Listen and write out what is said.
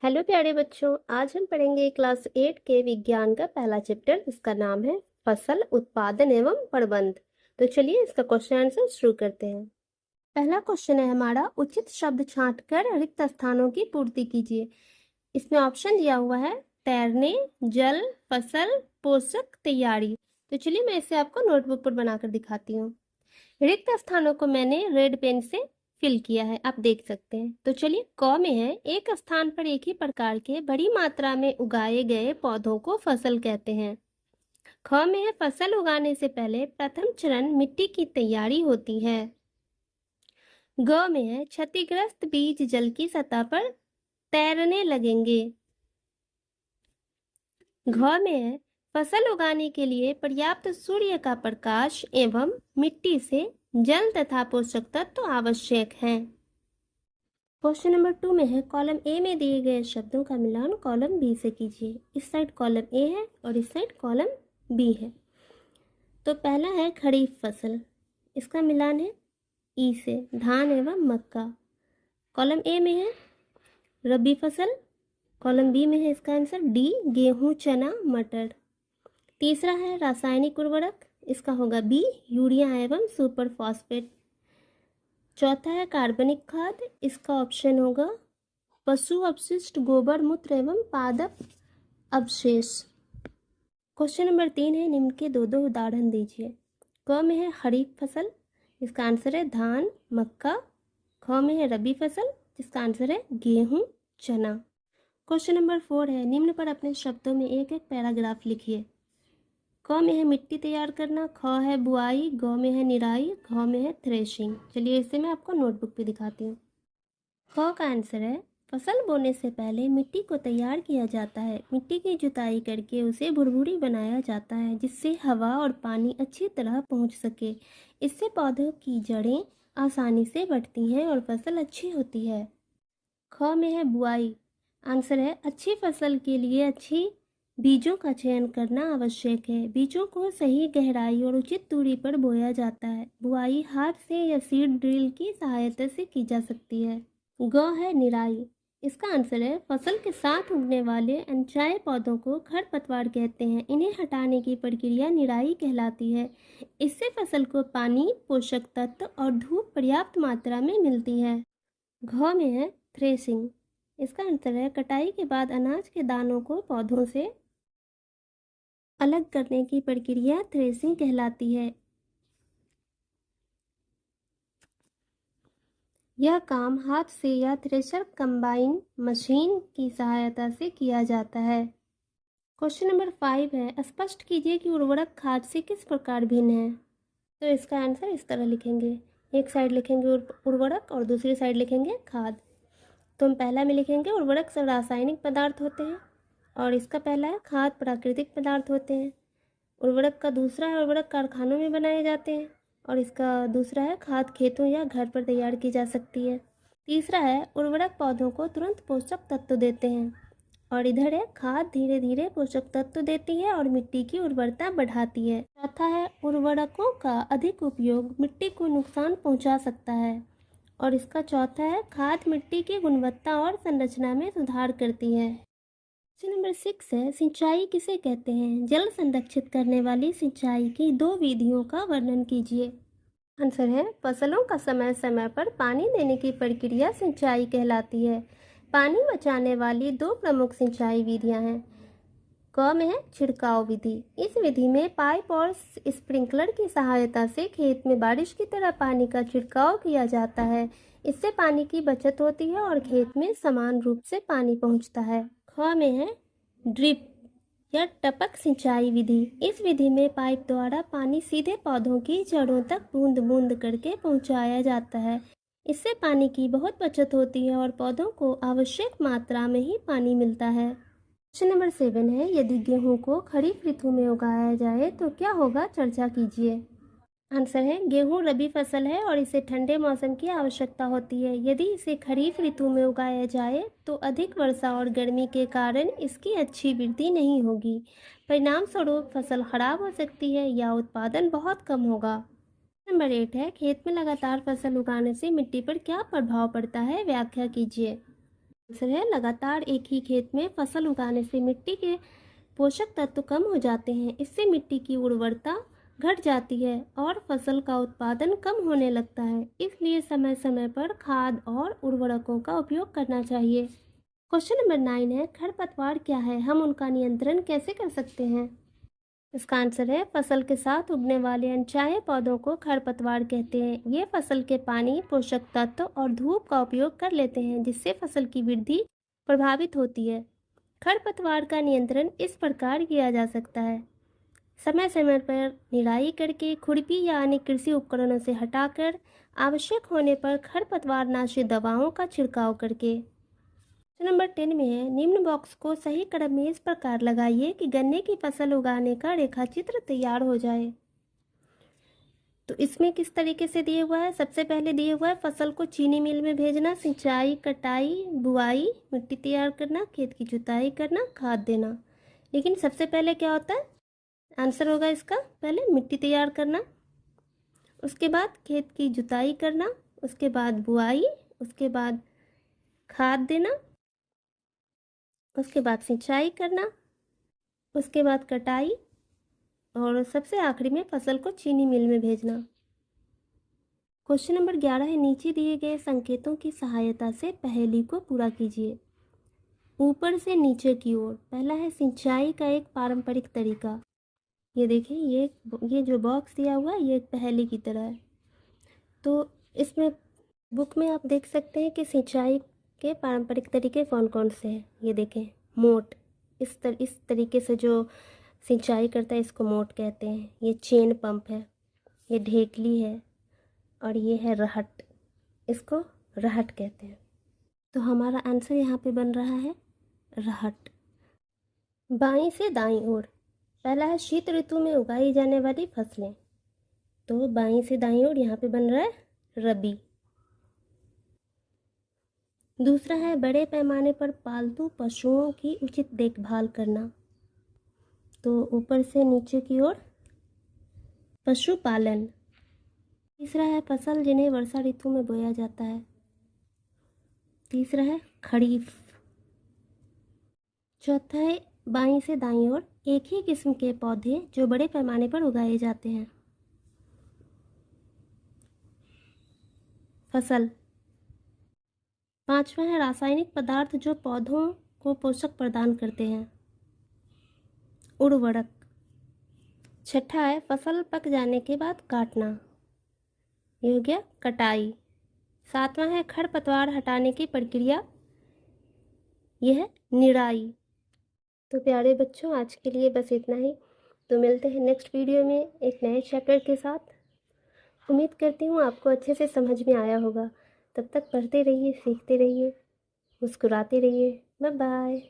Hello प्यारे बच्चों, आज हम पढ़ेंगे क्लास 8 के विज्ञान का पहला चैप्टर जिसका नाम है फसल उत्पादन एवं प्रबंध। तो चलिए इसका क्वेश्चन आंसर शुरू करते हैं। पहला क्वेश्चन है हमारा, उचित शब्द छांटकर रिक्त स्थानों की पूर्ति कीजिए। इसमें ऑप्शन दिया हुआ है तैरने, जल, फसल, पोषक, तैयारी। तो चलिए मैं इसे आपको नोटबुक पर बनाकर दिखाती हूँ। रिक्त स्थानों को मैंने रेड पेन से फिल किया है, आप देख सकते हैं। तो चलिए क में है, एक स्थान पर एक ही प्रकार के बड़ी मात्रा में उगाए गए पौधों को फसल कहते हैं। ख में है, फसल उगाने से पहले प्रथम चरण मिट्टी की तैयारी होती है। ग में है, क्षतिग्रस्त बीज जल की सतह पर तैरने लगेंगे। घ में है, फसल उगाने के लिए पर्याप्त सूर्य का प्रकाश एवं मिट्टी से जल तथा पोषक तत्व आवश्यक हैं। क्वेश्चन नंबर 2 में है, कॉलम ए में दिए गए शब्दों का मिलान कॉलम बी से कीजिए। इस साइड कॉलम ए है और इस साइड कॉलम बी है। तो पहला है खरीफ फसल, इसका मिलान है ई से, धान एवं मक्का। कॉलम ए में है रबी फसल, कॉलम बी में है इसका आंसर डी, गेहूं, चना, मटर। तीसरा है रासायनिक उर्वरक, इसका होगा बी, यूरिया एवं सुपर फॉस्फेट। चौथा है कार्बनिक खाद, इसका ऑप्शन होगा पशु अपशिष्ट, गोबर, मूत्र एवं पादप अवशेष। क्वेश्चन नंबर 3 है, निम्न के दो दो उदाहरण दीजिए। क में है खरीफ फसल, इसका आंसर है धान, मक्का। ख में है रबी फसल, जिसका आंसर है गेहूं, चना। क्वेश्चन नंबर 4 है, निम्न पर अपने शब्दों में एक एक पैराग्राफ लिखिए। क में है मिट्टी तैयार करना, ख है बुआई, ग में है निराई, घ में है थ्रेशिंग। चलिए इसे मैं आपको नोटबुक पे दिखाती हूँ। ख का आंसर है, फसल बोने से पहले मिट्टी को तैयार किया जाता है। मिट्टी की जुताई करके उसे भुरभुरी बनाया जाता है, जिससे हवा और पानी अच्छी तरह पहुंच सके। इससे पौधों की जड़ें आसानी से बढ़ती हैं और फसल अच्छी होती है। ख में है बुआई, आंसर है अच्छी फसल के लिए अच्छी बीजों का चयन करना आवश्यक है। बीजों को सही गहराई और उचित दूरी पर बोया जाता है। बुआई हाथ से या सीड ड्रिल की सहायता से की जा सकती है। ग है निराई, इसका आंसर है फसल के साथ उगने वाले अनचाहे पौधों को खरपतवार कहते हैं। इन्हें हटाने की प्रक्रिया निराई कहलाती है। इससे फसल को पानी, पोषक तत्व और धूप पर्याप्त मात्रा में मिलती है। घ में है थ्रेसिंग, इसका आंसर है कटाई के बाद अनाज के दानों को पौधों से अलग करने की प्रक्रिया थ्रेसिंग कहलाती है। यह काम हाथ से या थ्रेशर कंबाइन मशीन की सहायता से किया जाता है। क्वेश्चन नंबर 5 है, स्पष्ट कीजिए कि उर्वरक खाद से किस प्रकार भिन्न है। तो इसका आंसर इस तरह लिखेंगे, एक साइड लिखेंगे उर्वरक और दूसरी साइड लिखेंगे खाद। तो हम पहला में लिखेंगे उर्वरक सब रासायनिक पदार्थ होते हैं और इसका पहला है खाद प्राकृतिक पदार्थ होते हैं। उर्वरक का दूसरा है उर्वरक कारखानों में बनाए जाते हैं और इसका दूसरा है खाद खेतों या घर पर तैयार की जा सकती है। तीसरा है उर्वरक पौधों को तुरंत पोषक तत्व देते हैं और इधर है खाद धीरे धीरे पोषक तत्व देती है और मिट्टी की उर्वरता बढ़ाती है। चौथा है उर्वरकों का अधिक उपयोग मिट्टी को नुकसान पहुंचा सकता है और इसका चौथा है खाद मिट्टी की गुणवत्ता और संरचना में सुधार करती है। क्वेश्चन नंबर 6 है, सिंचाई किसे कहते हैं। जल संरक्षित करने वाली सिंचाई की दो विधियों का वर्णन कीजिए। आंसर है फसलों का समय समय पर पानी देने की प्रक्रिया सिंचाई कहलाती है। पानी बचाने वाली दो प्रमुख सिंचाई विधियां हैं। क में है छिड़काव विधि, इस विधि में पाइप और स्प्रिंकलर की सहायता से खेत में बारिश की तरह पानी का छिड़काव किया जाता है। इससे पानी की बचत होती है और खेत में समान रूप से पानी पहुंचता है। ख में है ड्रिप या टपक सिंचाई विधि, इस विधि में पाइप द्वारा पानी सीधे पौधों की जड़ों तक बूंद बूंद करके पहुंचाया जाता है। इससे पानी की बहुत बचत होती है और पौधों को आवश्यक मात्रा में ही पानी मिलता है। क्वेश्चन नंबर 7 है, यदि गेहूं को खरीफ ऋतु में उगाया जाए तो क्या होगा, चर्चा कीजिए। आंसर है गेहूं रबी फसल है और इसे ठंडे मौसम की आवश्यकता होती है। यदि इसे खरीफ ऋतु में उगाया जाए तो अधिक वर्षा और गर्मी के कारण इसकी अच्छी वृद्धि नहीं होगी। परिणाम स्वरूप फसल खराब हो सकती है या उत्पादन बहुत कम होगा। नंबर 8 है, खेत में लगातार फसल उगाने से मिट्टी पर क्या प्रभाव पड़ता है, व्याख्या कीजिए। आंसर है लगातार एक ही खेत में फसल उगाने से मिट्टी के पोषक तत्व कम हो जाते हैं। इससे मिट्टी की उर्वरता घट जाती है और फसल का उत्पादन कम होने लगता है। इसलिए समय समय पर खाद और उर्वरकों का उपयोग करना चाहिए। क्वेश्चन नंबर 9 है, खरपतवार क्या है, हम उनका नियंत्रण कैसे कर सकते हैं? इसका आंसर है फसल के साथ उगने वाले अनचाहे पौधों को खरपतवार कहते हैं। ये फसल के पानी, पोषक तत्व और धूप का उपयोग कर लेते हैं, जिससे फसल की वृद्धि प्रभावित होती है। खरपतवार का नियंत्रण इस प्रकार किया जा सकता है: समय समय पर निराई करके, खुरपी या अन्य कृषि उपकरणों से हटाकर, आवश्यक होने पर खरपतवार नाशी दवाओं का छिड़काव करके। नंबर 10 में है, निम्न बॉक्स को सही क्रम में इस प्रकार लगाइए कि गन्ने की फसल उगाने का रेखाचित्र तैयार हो जाए। तो इसमें किस तरीके से दिया हुआ है? सबसे पहले दिया हुआ है फसल को चीनी मिल में भेजना, सिंचाई, कटाई, बुआई, मिट्टी तैयार करना, खेत की जुताई करना, खाद देना। लेकिन सबसे पहले क्या होता है? आंसर होगा इसका पहले मिट्टी तैयार करना, उसके बाद खेत की जुताई करना, उसके बाद बुआई, उसके बाद खाद देना, उसके बाद सिंचाई करना, उसके बाद कटाई और सबसे आखिरी में फसल को चीनी मिल में भेजना। क्वेश्चन नंबर 11 है, नीचे दिए गए संकेतों की सहायता से पहेली को पूरा कीजिए। ऊपर से नीचे की ओर, पहला है सिंचाई का एक पारंपरिक तरीका। ये देखें, ये जो बॉक्स दिया हुआ है ये एक पहेली की तरह है। तो इसमें बुक में आप देख सकते हैं कि सिंचाई के पारंपरिक तरीके कौन कौन से हैं। ये देखें, मोट, इस तरीके से जो सिंचाई करता है इसको मोट कहते हैं। ये चेन पंप है, ये ढेकली है और ये है रहट, इसको रहट कहते हैं। तो हमारा आंसर यहाँ पे बन रहा है रहट। बाईं से दाईं ओर, पहला है शीत ऋतु में उगाई जाने वाली फसलें। तो बाईं से दाईं ओर यहाँ पे बन रहा है रबी। दूसरा है बड़े पैमाने पर पालतू पशुओं की उचित देखभाल करना। तो ऊपर से नीचे की ओर पशुपालन। तीसरा है फसल जिन्हें वर्षा ऋतु में बोया जाता है। तीसरा है खरीफ। चौथा है बाईं से दाईं ओर एक ही किस्म के पौधे जो बड़े पैमाने पर उगाए जाते हैं। फसल। पांचवा है रासायनिक पदार्थ जो पौधों को पोषक प्रदान करते हैं। उर्वरक। छठा है फसल पक जाने के बाद काटना। ये हो गया कटाई। सातवां है खरपतवार हटाने की प्रक्रिया, यह है निराई। तो प्यारे बच्चों, आज के लिए बस इतना ही। तो मिलते हैं नेक्स्ट वीडियो में एक नए चैप्टर के साथ। उम्मीद करती हूँ आपको अच्छे से समझ में आया होगा। तब तक पढ़ते रहिए, सीखते रहिए, मुस्कुराते रहिए। Bye bye.